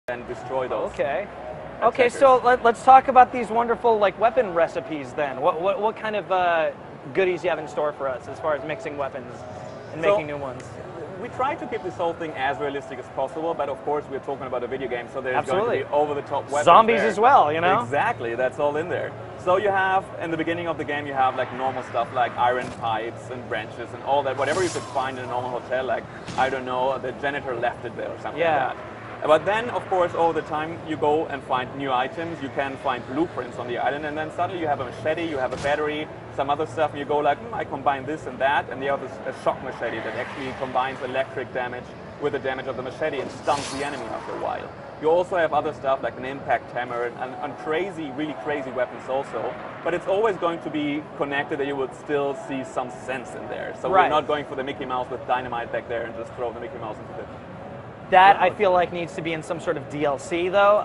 and destroy those. Okay. attackers. Okay, so let's talk about these wonderful like weapon recipes then. What kind of goodies do you have in store for us as far as mixing weapons and making new ones? We try to keep this whole thing as realistic as possible, but of course we're talking about a video game, so there's Absolutely. going to be over-the-top weapons Zombies there. as well, you know? Exactly, that's all in there. So you have, in the beginning of the game, you have like normal stuff like iron pipes and branches and all that, whatever you could find in a normal hotel, like, I don't know, the janitor left it there or something like that. But then, of course, over the time, you go and find new items. You can find blueprints on the island, and then suddenly you have a machete, you have a battery, some other stuff, and you go like, I combine this and that, and you have a shock machete that actually combines electric damage with the damage of the machete and stuns the enemy after a while. You also have other stuff like an impact hammer and crazy, really crazy weapons also, but it's always going to be connected that you would still see some sense in there. So we're not going for the Mickey Mouse with dynamite back there and just throw the Mickey Mouse into the... That I feel like needs to be in some sort of DLC though.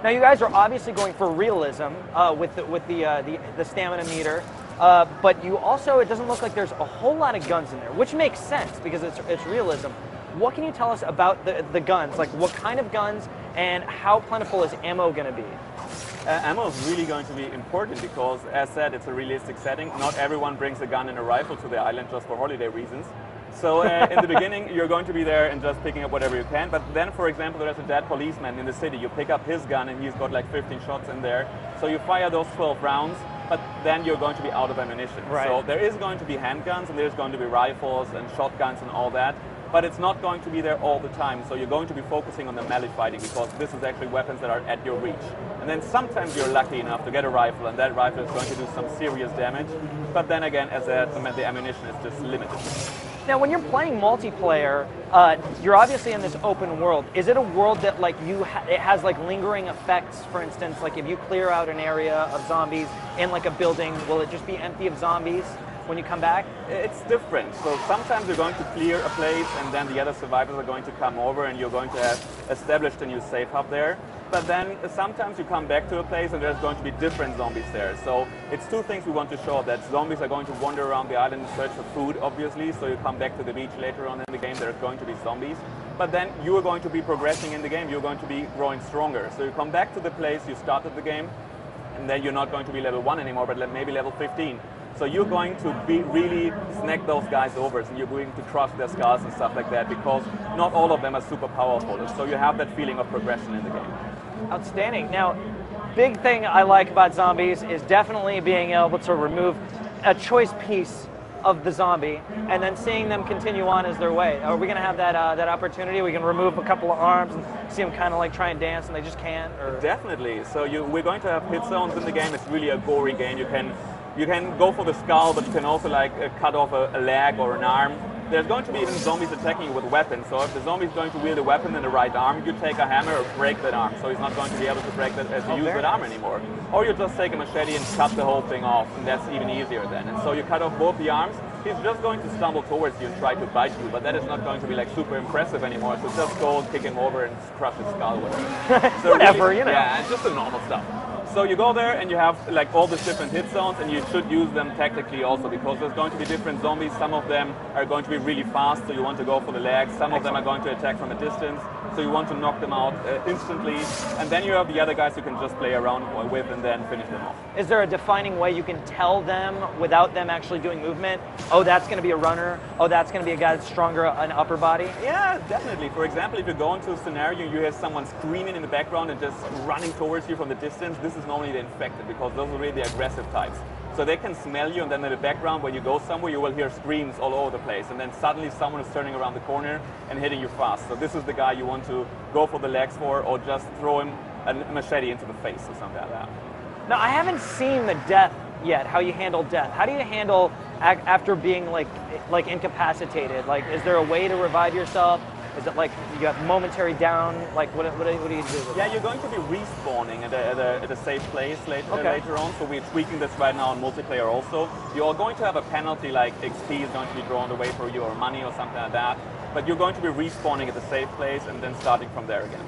Now you guys are obviously going for realism with the stamina meter, but you also, it doesn't look like there's a whole lot of guns in there, which makes sense because it's realism. What can you tell us about the guns? Like what kind of guns and how plentiful is ammo going to be? Ammo is really going to be important because, as said, it's a realistic setting. Not everyone brings a gun and a rifle to the island just for holiday reasons. So in the beginning, you're going to be there and just picking up whatever you can. But then, for example, there's a dead policeman in the city. You pick up his gun and he's got like 15 shots in there. So you fire those 12 rounds, but then you're going to be out of ammunition. Right. So there is going to be handguns and there's going to be rifles and shotguns and all that. But it's not going to be there all the time. So you're going to be focusing on the melee fighting because this is actually weapons that are at your reach. And then sometimes you're lucky enough to get a rifle and that rifle is going to do some serious damage. But then again, as the ammunition is just limited. Now, when you're playing multiplayer, you're obviously in this open world. Is it a world that like it has like lingering effects? For instance, like if you clear out an area of zombies in like a building, will it just be empty of zombies when you come back? It's different. So sometimes you're going to clear a place and then the other survivors are going to come over and you're going to have established a new safe hub there. But then sometimes you come back to a place and there's going to be different zombies there. So it's two things we want to show, that zombies are going to wander around the island and search for food, obviously. So you come back to the beach later on in the game, there's going to be zombies. But then you are going to be progressing in the game, you're going to be growing stronger. So you come back to the place you started the game, and then you're not going to be level 1 anymore, but maybe level 15. So you're going to be really snack those guys over, and you're going to crush their skulls and stuff like that, because not all of them are super powerful. So you have that feeling of progression in the game. Outstanding. Now, big thing I like about zombies is definitely being able to remove a choice piece of the zombie and then seeing them continue on as their way. Are we going to have that opportunity? We can remove a couple of arms and see them kind of like try and dance and they just can't? Or? Definitely. So we're going to have hit zones in the game. It's really a gory game. You can go for the skull, but you can also like cut off a leg or an arm. There's going to be even zombies attacking you with weapons. So if the zombie is going to wield a weapon in the right arm, you take a hammer or break that arm. So he's not going to be able to break that to use that arm anymore. Or you just take a machete and cut the whole thing off, and that's even easier then. And so you cut off both the arms. He's just going to stumble towards you and try to bite you, but that is not going to be like super impressive anymore. So just go and kick him over and crush his skull, whatever. So whatever, really, you know. Yeah, it's just the normal stuff. So you go there and you have like all the different hit zones, and you should use them tactically also, because there's going to be different zombies. Some of them are going to be really fast, so you want to go for the legs. Some of them are going to attack from a distance, so you want to knock them out instantly. And then you have the other guys you can just play around with and then finish them off. Is there a defining way you can tell them without them actually doing movement? Oh, that's going to be a runner. Oh, that's going to be a guy that's stronger, an upper body? Yeah, definitely. For example, if you go into a scenario, you hear someone screaming in the background and just running towards you from the distance, this is normally the infected, because those are really the aggressive types. So they can smell you, and then in the background, when you go somewhere, you will hear screams all over the place, and then suddenly someone is turning around the corner and hitting you fast. So this is the guy you want to go for the legs for, or just throw him a machete into the face or something like that. Now, I haven't seen the death yet, how you handle death. How do you handle after being like incapacitated? Like, is there a way to revive yourself? Is it like you have momentary down? Like, what do you do? Yeah, you're going to be respawning at a safe place later on. So we're tweaking this right now on multiplayer also. You're going to have a penalty, like XP is going to be drawn away for you, or money or something like that. But you're going to be respawning at a safe place and then starting from there again.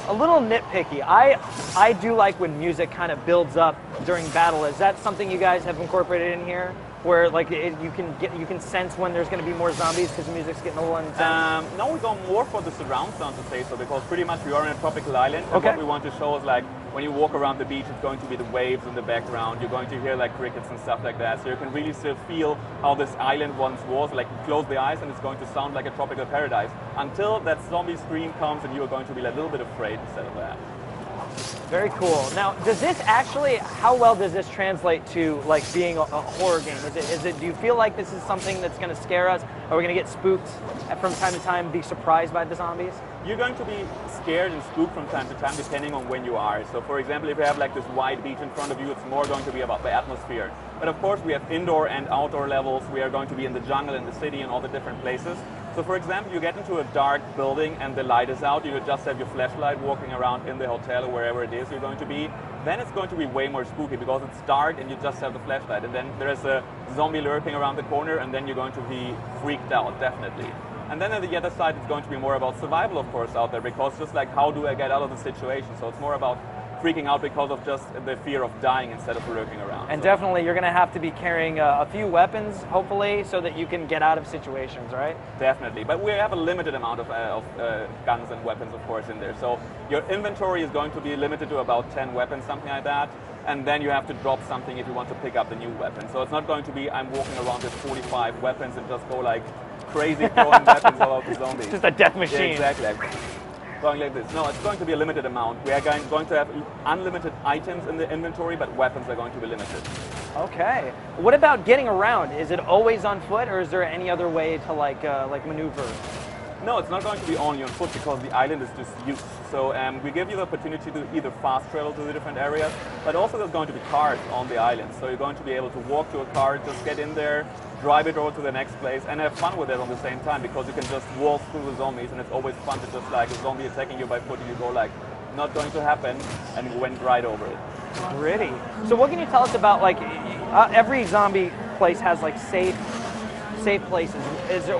A little nitpicky. I do like when music kind of builds up during battle. Is that something you guys have incorporated in here? where like you can sense when there's going to be more zombies because the music's getting a little intense? No, we go more for the surround sound to say so, because pretty much we are in a tropical island, and okay. what we want to show is like when you walk around the beach, it's going to be the waves in the background. You're going to hear like crickets and stuff like that, so you can really still feel how this island once was. Like you close the eyes and it's going to sound like a tropical paradise until that zombie scream comes, and you are going to be like, a little bit afraid instead of that. Very cool. Now, does this actually, how well does this translate to like being a horror game? Is it, do you feel like this is something that's going to scare us? Are we going to get spooked from time to time, be surprised by the zombies? You're going to be scared and spooked from time to time depending on when you are. So for example, if you have like this wide beach in front of you, it's more going to be about the atmosphere. But of course we have indoor and outdoor levels. We are going to be in the jungle, in the city, and all the different places. So for example, you get into a dark building and the light is out, you just have your flashlight walking around in the hotel or wherever it is you're going to be, then it's going to be way more spooky because it's dark and you just have the flashlight. And then there's a zombie lurking around the corner, and then you're going to be freaked out, definitely. And then on the other side, it's going to be more about survival, of course, out there, because just like, how do I get out of the situation? So it's more about freaking out because of just the fear of dying instead of lurking around. And so definitely you're going to have to be carrying a few weapons, hopefully, so that you can get out of situations, right? Definitely, but we have a limited amount of guns and weapons, of course, in there. So your inventory is going to be limited to about 10 weapons, something like that. And then you have to drop something if you want to pick up the new weapon. So it's not going to be, I'm walking around with 45 weapons and just go like crazy throwing weapons all out the zombies. Just a death machine. Yeah, exactly. Going like this. No, it's going to be a limited amount. We are going to have unlimited items in the inventory, but weapons are going to be limited. Okay. What about getting around? Is it always on foot, or is there any other way to like maneuver? No, it's not going to be only on foot because the island is just huge. So we give you the opportunity to either fast travel to the different areas, but also there's going to be cars on the island. So you're going to be able to walk to a car, just get in there, drive it over to the next place, and have fun with it on the same time, because you can just walk through the zombies, and it's always fun to just like a zombie attacking you by foot, and you go like, not going to happen, and you went right over it. Pretty. So what can you tell us about, like, every zombie place has like safe places.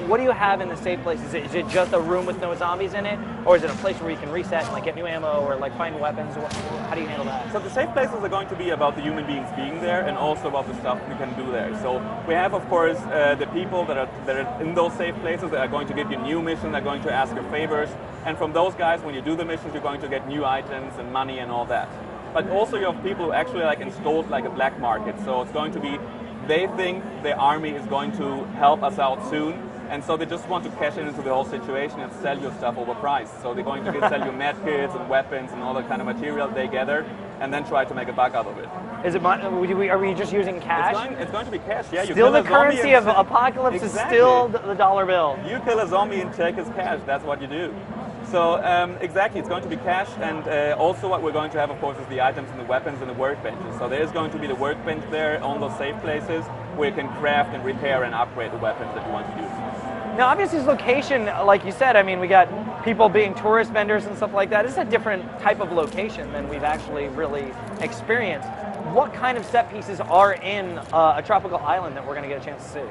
What do you have in the safe places? Is it just a room with no zombies in it, or is it a place where you can reset and like get new ammo or like find weapons? How do you handle that? So the safe places are going to be about the human beings being there, and also about the stuff we can do there. So we have, of course, the people that are in those safe places that are going to give you new missions, are going to ask you favors, and from those guys, when you do the missions, you're going to get new items and money and all that. But also you have people who actually like installed like a black market. So it's going to be, they think the army is going to help us out soon, and so they just want to cash into the whole situation and sell your stuff overpriced. So they're going to sell you med kits and weapons and all the kind of material they gather, and then try to make a buck out of it. Is it? Are we just using cash? It's going to be cash. Yeah. You still the currency of apocalypse exactly. is still the dollar bill. You kill a zombie and take his cash. That's what you do. So exactly, it's going to be cash, and also what we're going to have, of course, is the items and the weapons and the workbenches. So there is going to be the workbench there on those safe places where you can craft and repair and upgrade the weapons that you want to use. Now, obviously, this location, like you said, I mean, we got people being tourist vendors and stuff like that. It's a different type of location than we've actually really experienced. What kind of set pieces are in a tropical island that we're going to get a chance to see?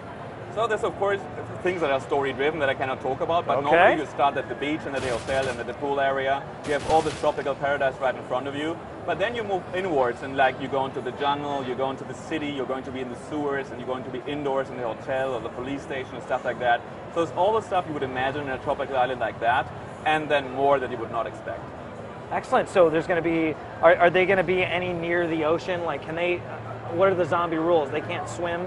So there's, of course, things that are story-driven that I cannot talk about, but normally you start at the beach and at the hotel and at the pool area. You have all the tropical paradise right in front of you, but then you move inwards, and like you go into the jungle, you go into the city, you're going to be in the sewers, and you're going to be indoors in the hotel or the police station and stuff like that. So it's all the stuff you would imagine in a tropical island like that, and then more that you would not expect. Excellent. So there's going to be, are they going to be any near the ocean? Like, can they, what are the zombie rules? They can't swim?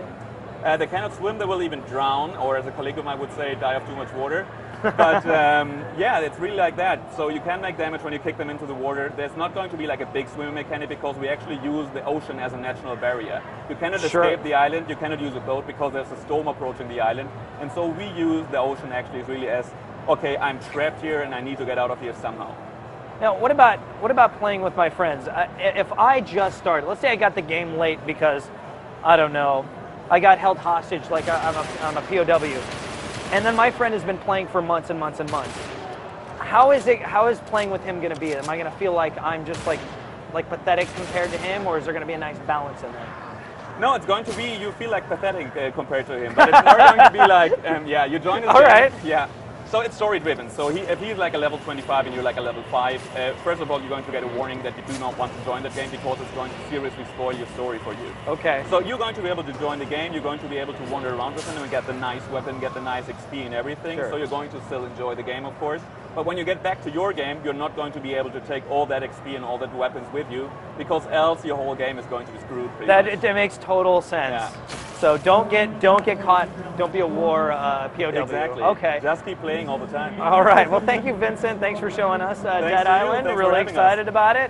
They cannot swim, they will even drown, or as a colleague of mine would say, die of too much water. But yeah, it's really like that. So you can make damage when you kick them into the water. There's not going to be like a big swimming mechanic because we actually use the ocean as a natural barrier. You cannot escape the island, you cannot use a boat because there's a storm approaching the island. And so we use the ocean actually really as, okay, I'm trapped here and I need to get out of here somehow. Now, what about playing with my friends? If I just started, let's say I got the game late because, I don't know, I got held hostage, like I'm a POW, and then my friend has been playing for months and months and months. How is playing with him going to be? Am I going to feel like I'm just like pathetic compared to him, or is there going to be a nice balance in there? No, it's going to be, you feel like pathetic compared to him, but it's more going to be like, yeah, you join his game. All right. Yeah. So it's story driven. So if he's like a level 25 and you're like a level 5, first of all, you're going to get a warning that you do not want to join that game because it's going to seriously spoil your story for you. Okay. So you're going to be able to join the game, you're going to be able to wander around with him and get the nice weapon, get the nice XP and everything. Sure. So you're going to still enjoy the game, of course. But when you get back to your game, you're not going to be able to take all that XP and all that weapons with you, because else your whole game is going to be screwed. It makes total sense. Yeah. So don't get caught. Don't be a war POW. Exactly. Okay. Just keep playing all the time. All right. Well, thank you, Vincent. Thanks for showing us Dead to you. Island. Thanks for Really having us. excited about it.